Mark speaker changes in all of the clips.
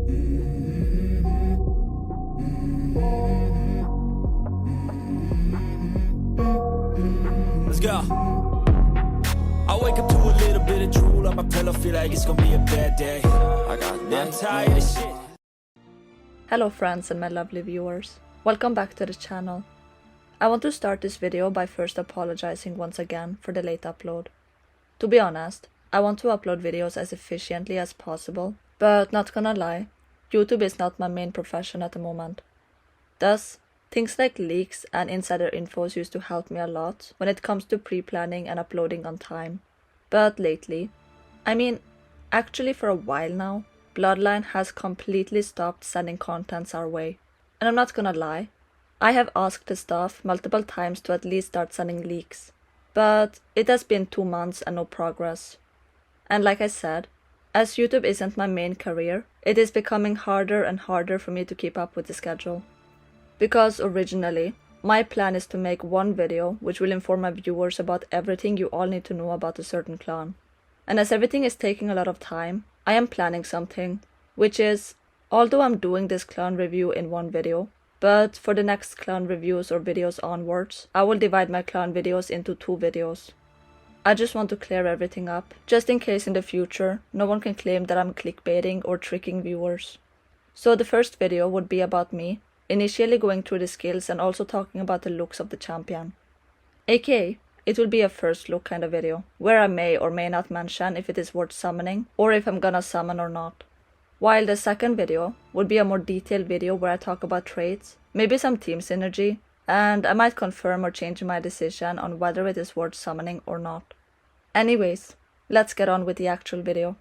Speaker 1: Let's go. I wake up to a little bit of drool on my pillow, feel like it's gonna be a bad day. I'm tired of shit.
Speaker 2: Hello friends and my lovely viewers, welcome back to the channel. I want to start this video by first apologizing once again for the late upload. To be honest, I want to upload videos as efficiently as possible, but not gonna lie, YouTube is not my main profession at the moment. Thus, things like leaks and insider infos used to help me a lot when it comes to pre-planning and uploading on time. But lately, actually for a while now, Bloodline has completely stopped sending contents our way. And I'm not gonna lie, I have asked the staff multiple times to at least start sending leaks. But it has been 2 months and no progress. And like I said, as YouTube isn't my main career, it is becoming harder and harder for me to keep up with the schedule. Because originally, my plan is to make one video which will inform my viewers about everything you all need to know about a certain clan. And as everything is taking a lot of time, I am planning something, which is, although I'm doing this clan review in one video, but for the next clan reviews or videos onwards, I will divide my clan videos into 2 videos. I just want to clear everything up, just in case in the future no one can claim that I'm clickbaiting or tricking viewers. So the first video would be about me, initially going through the skills and also talking about the looks of the champion. AKA, it will be a first look kind of video, where I may or may not mention if it is worth summoning or if I'm gonna summon or not. While the second video would be a more detailed video where I talk about traits, maybe some team synergy, and I might confirm or change my decision on whether it is worth summoning or not. Anyways, let's get on with the actual video.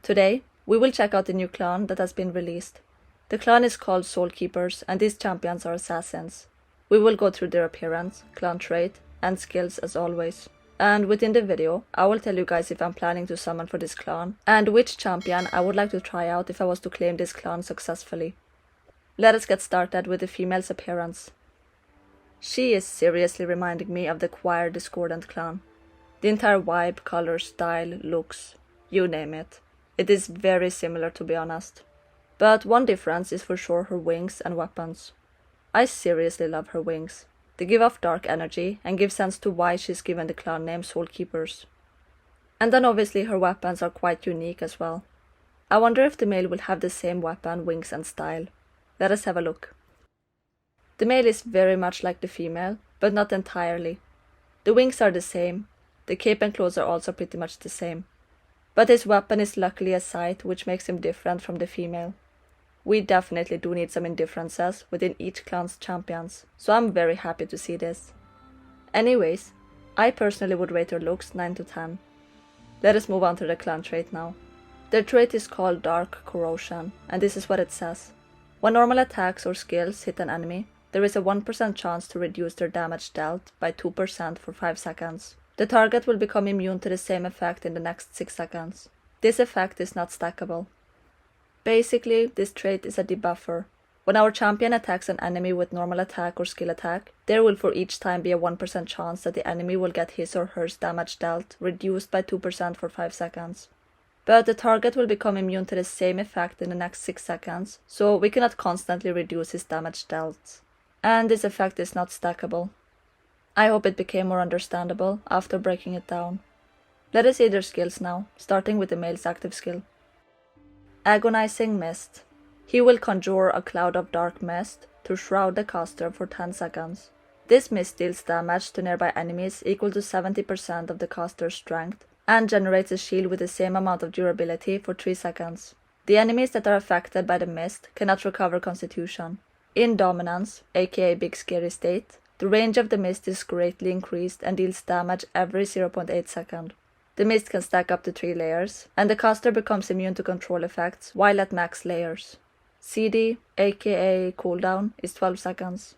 Speaker 2: Today, we will check out the new clan that has been released. The clan is called Soul Keepers and these champions are assassins. We will go through their appearance, clan trait, and skills as always. And within the video, I will tell you guys if I'm planning to summon for this clan, and which champion I would like to try out if I was to claim this clan successfully. Let us get started with the female's appearance. She is seriously reminding me of the Choir Discordant clan. The entire vibe, color, style, looks, you name it. It is very similar to be honest. But one difference is for sure her wings and weapons. I seriously love her wings. They give off dark energy and give sense to why she's given the clan name Soul Keepers. And then obviously her weapons are quite unique as well. I wonder if the male will have the same weapon, wings and style. Let us have a look. The male is very much like the female, but not entirely. The wings are the same, the cape and clothes are also pretty much the same. But his weapon is luckily a sight which makes him different from the female. We definitely do need some indifferences within each clan's champions, so I'm very happy to see this. Anyways, I personally would rate their looks 9 to 10. Let us move on to the clan trait now. Their trait is called Dark Corrosion, and this is what it says. When normal attacks or skills hit an enemy, there is a 1% chance to reduce their damage dealt by 2% for 5 seconds. The target will become immune to the same effect in the next 6 seconds. This effect is not stackable. Basically, this trait is a debuffer. When our champion attacks an enemy with normal attack or skill attack, there will for each time be a 1% chance that the enemy will get his or her damage dealt reduced by 2% for 5 seconds. But the target will become immune to the same effect in the next 6 seconds, so we cannot constantly reduce his damage dealt. And this effect is not stackable. I hope it became more understandable after breaking it down. Let us see their skills now, starting with the male's active skill. Agonizing Mist. He will conjure a cloud of dark mist to shroud the caster for 10 seconds. This mist deals damage to nearby enemies equal to 70% of the caster's strength and generates a shield with the same amount of durability for 3 seconds. The enemies that are affected by the mist cannot recover constitution. In Dominance, aka Big Scary State, the range of the mist is greatly increased and deals damage every 0.8 second. The mist can stack up to 3 layers, and the caster becomes immune to control effects while at max layers. CD, aka cooldown, is 12 seconds.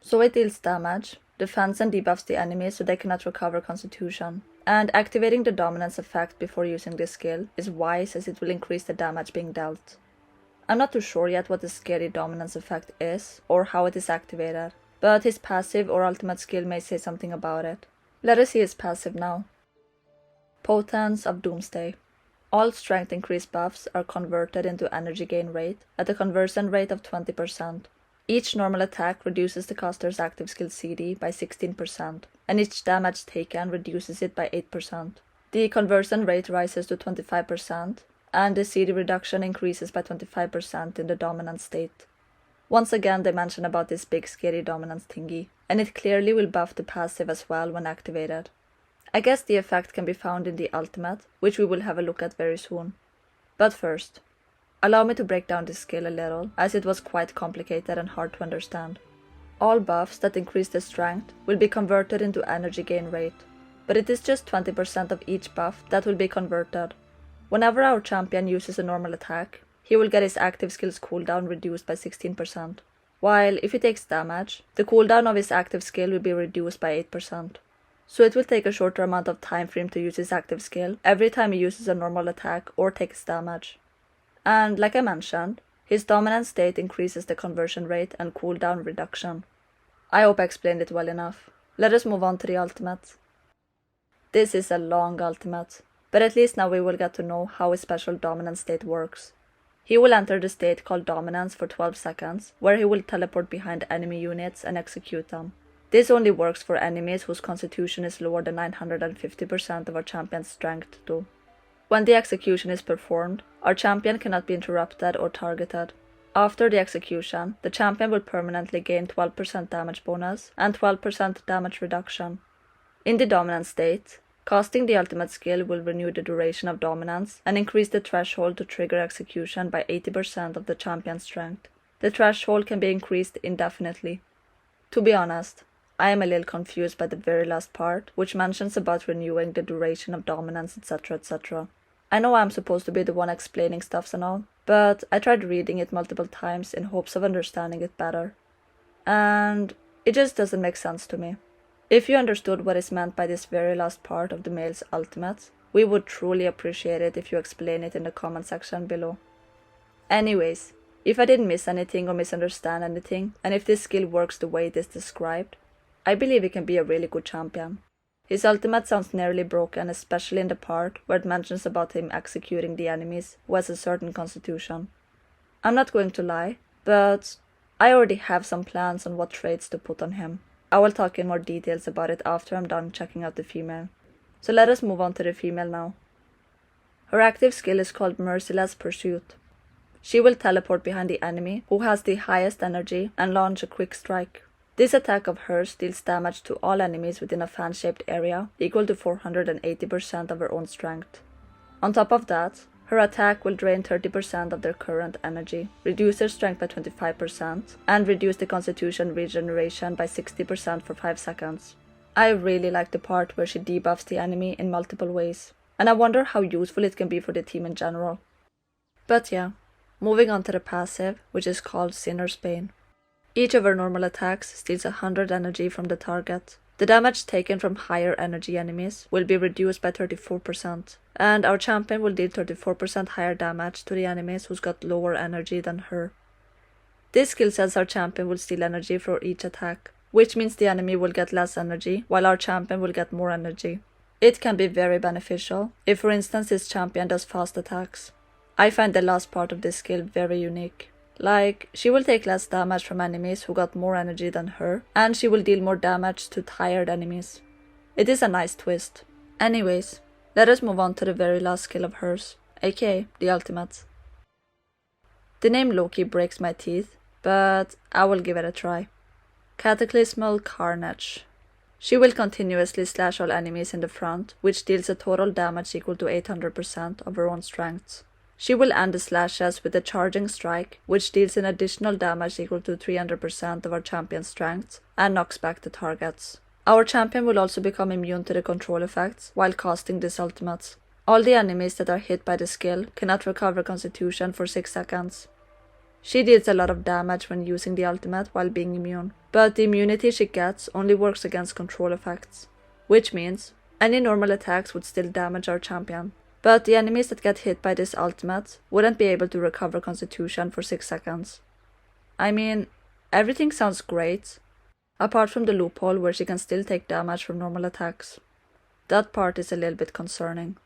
Speaker 2: So it deals damage, defends and debuffs the enemy so they cannot recover constitution. And activating the dominance effect before using this skill is wise as it will increase the damage being dealt. I'm not too sure yet what the scary dominance effect is or how it is activated, but his passive or ultimate skill may say something about it. Let us see his passive now. Potence of Doomsday. All strength increase buffs are converted into energy gain rate at a conversion rate of 20%. Each normal attack reduces the caster's active skill CD by 16%, and each damage taken reduces it by 8%. The conversion rate rises to 25%, and the CD reduction increases by 25% in the dominant state. Once again, they mention about this big scary dominance thingy, and it clearly will buff the passive as well when activated. I guess the effect can be found in the ultimate, which we will have a look at very soon. But first, allow me to break down this skill a little, as it was quite complicated and hard to understand. All buffs that increase the strength will be converted into energy gain rate, but it is just 20% of each buff that will be converted. Whenever our champion uses a normal attack, he will get his active skill's cooldown reduced by 16%, while if he takes damage, the cooldown of his active skill will be reduced by 8%. So it will take a shorter amount of time for him to use his active skill every time he uses a normal attack or takes damage. And like I mentioned, his dominant state increases the conversion rate and cooldown reduction. I hope I explained it well enough. Let us move on to the ultimate. This is a long ultimate, but at least now we will get to know how his special dominant state works. He will enter the state called Dominance for 12 seconds, where he will teleport behind enemy units and execute them. This only works for enemies whose constitution is lower than 950% of our champion's strength though. When the execution is performed, our champion cannot be interrupted or targeted. After the execution, the champion will permanently gain 12% damage bonus and 12% damage reduction. In the dominant state, casting the ultimate skill will renew the duration of dominance and increase the threshold to trigger execution by 80% of the champion's strength. The threshold can be increased indefinitely. To be honest, I am a little confused by the very last part, which mentions about renewing the duration of dominance, etc, etc. I know I'm supposed to be the one explaining stuffs and all, but I tried reading it multiple times in hopes of understanding it better. And it just doesn't make sense to me. If you understood what is meant by this very last part of the male's ultimate, we would truly appreciate it if you explain it in the comment section below. Anyways, if I didn't miss anything or misunderstand anything, and if this skill works the way it is described, I believe he can be a really good champion. His ultimate sounds nearly broken, especially in the part where it mentions about him executing the enemies who has a certain constitution. I'm not going to lie, but I already have some plans on what traits to put on him. I will talk in more details about it after I'm done checking out the female. So let us move on to the female now. Her active skill is called Merciless Pursuit. She will teleport behind the enemy who has the highest energy and launch a quick strike. This attack of hers deals damage to all enemies within a fan-shaped area, equal to 480% of her own strength. On top of that, her attack will drain 30% of their current energy, reduce their strength by 25%, and reduce the constitution regeneration by 60% for 5 seconds. I really like the part where she debuffs the enemy in multiple ways, and I wonder how useful it can be for the team in general. But yeah, moving on to the passive, which is called Sinner's Bane. Each of her normal attacks steals 100 energy from the target. The damage taken from higher energy enemies will be reduced by 34%, and our champion will deal 34% higher damage to the enemies who's got lower energy than her. This skill says our champion will steal energy for each attack, which means the enemy will get less energy, while our champion will get more energy. It can be very beneficial if, for instance, his champion does fast attacks. I find the last part of this skill very unique. Like, she will take less damage from enemies who got more energy than her, and she will deal more damage to tired enemies. It is a nice twist. Anyways, let us move on to the very last skill of hers, aka the ultimate. The name Loki breaks my teeth, but I will give it a try. Cataclysmal Carnage. She will continuously slash all enemies in the front, which deals a total damage equal to 800% of her own strength. She will end the slashes with a charging strike, which deals an additional damage equal to 300% of our champion's strength, and knocks back the targets. Our champion will also become immune to the control effects while casting this ultimate. All the enemies that are hit by the skill cannot recover constitution for 6 seconds. She deals a lot of damage when using the ultimate while being immune, but the immunity she gets only works against control effects, which means any normal attacks would still damage our champion. But the enemies that get hit by this ultimate wouldn't be able to recover constitution for 6 seconds. I mean, everything sounds great, apart from the loophole where she can still take damage from normal attacks. That part is a little bit concerning.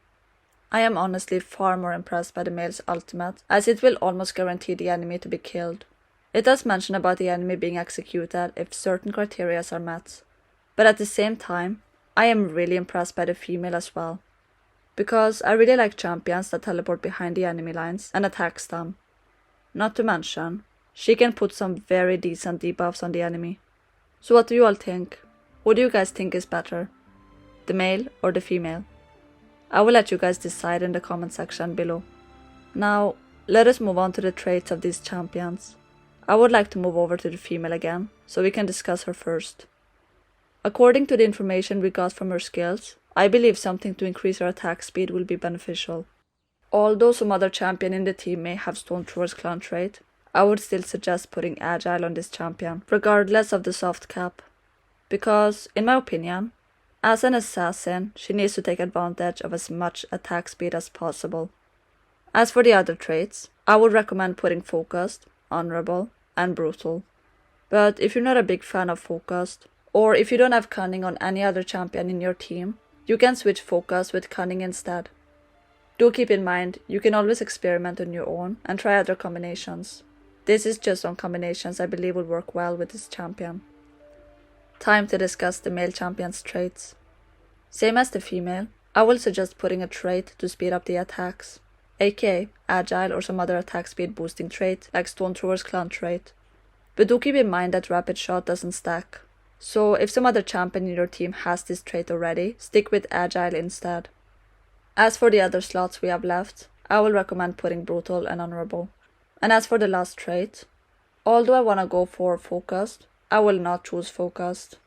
Speaker 2: I am honestly far more impressed by the male's ultimate, as it will almost guarantee the enemy to be killed. It does mention about the enemy being executed if certain criteria are met, but at the same time, I am really impressed by the female as well, because I really like champions that teleport behind the enemy lines and attacks them. Not to mention, she can put some very decent debuffs on the enemy. So what do you all think? Who do you guys think is better? The male or the female? I will let you guys decide in the comment section below. Now, let us move on to the traits of these champions. I would like to move over to the female again, so we can discuss her first. According to the information we got from her skills, I believe something to increase her attack speed will be beneficial. Although some other champion in the team may have Stormthrower's clan trait, I would still suggest putting Agile on this champion, regardless of the soft cap. Because, in my opinion, as an assassin, she needs to take advantage of as much attack speed as possible. As for the other traits, I would recommend putting Focused, Honorable, and Brutal. But if you're not a big fan of Focused, or if you don't have Cunning on any other champion in your team, you can switch Focus with Cunning instead. Do keep in mind, you can always experiment on your own and try other combinations. This is just some combinations I believe will work well with this champion. Time to discuss the male champion's traits. Same as the female, I will suggest putting a trait to speed up the attacks, aka Agile or some other attack speed boosting trait like Stormthrower's clan trait. But do keep in mind that Rapid Shot doesn't stack, so if some other champion in your team has this trait already, stick with Agile instead. As for the other slots we have left, I will recommend putting Brutal and Honorable. And as for the last trait, although I wanna go for Focused, I will not choose Focused.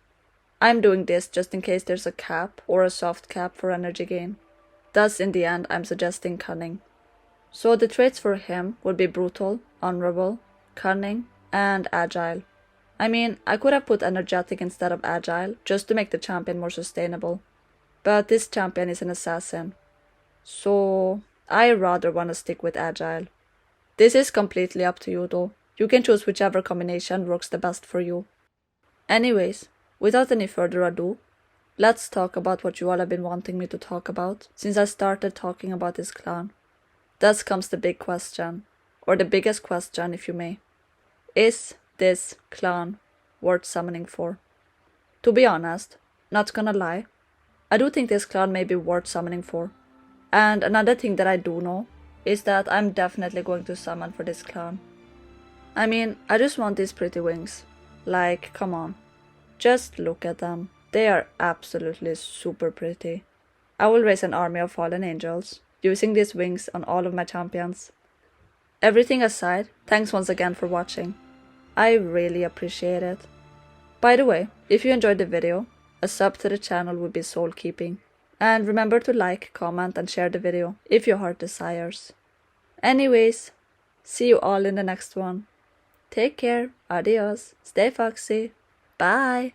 Speaker 2: I'm doing this just in case there's a cap or a soft cap for energy gain. Thus in the end I'm suggesting Cunning. So the traits for him would be Brutal, Honorable, Cunning, and Agile. I mean, I could have put Energetic instead of Agile, just to make the champion more sustainable. But this champion is an assassin, so I rather wanna stick with Agile. This is completely up to you though. You can choose whichever combination works the best for you. Anyways, without any further ado, let's talk about what you all have been wanting me to talk about since I started talking about this clan. Thus comes the big question, or the biggest question if you may. Is this clan worth summoning for? To be honest, not gonna lie, I do think this clan may be worth summoning for. And another thing that I do know is that I'm definitely going to summon for this clan. I mean, I just want these pretty wings. Like, come on. Just look at them. They are absolutely super pretty. I will raise an army of fallen angels, using these wings on all of my champions. Everything aside, thanks once again for watching. I really appreciate it. By the way, if you enjoyed the video, a sub to the channel would be soul keeping. And remember to like, comment and share the video if your heart desires. Anyways, see you all in the next one. Take care, adios, stay foxy, bye!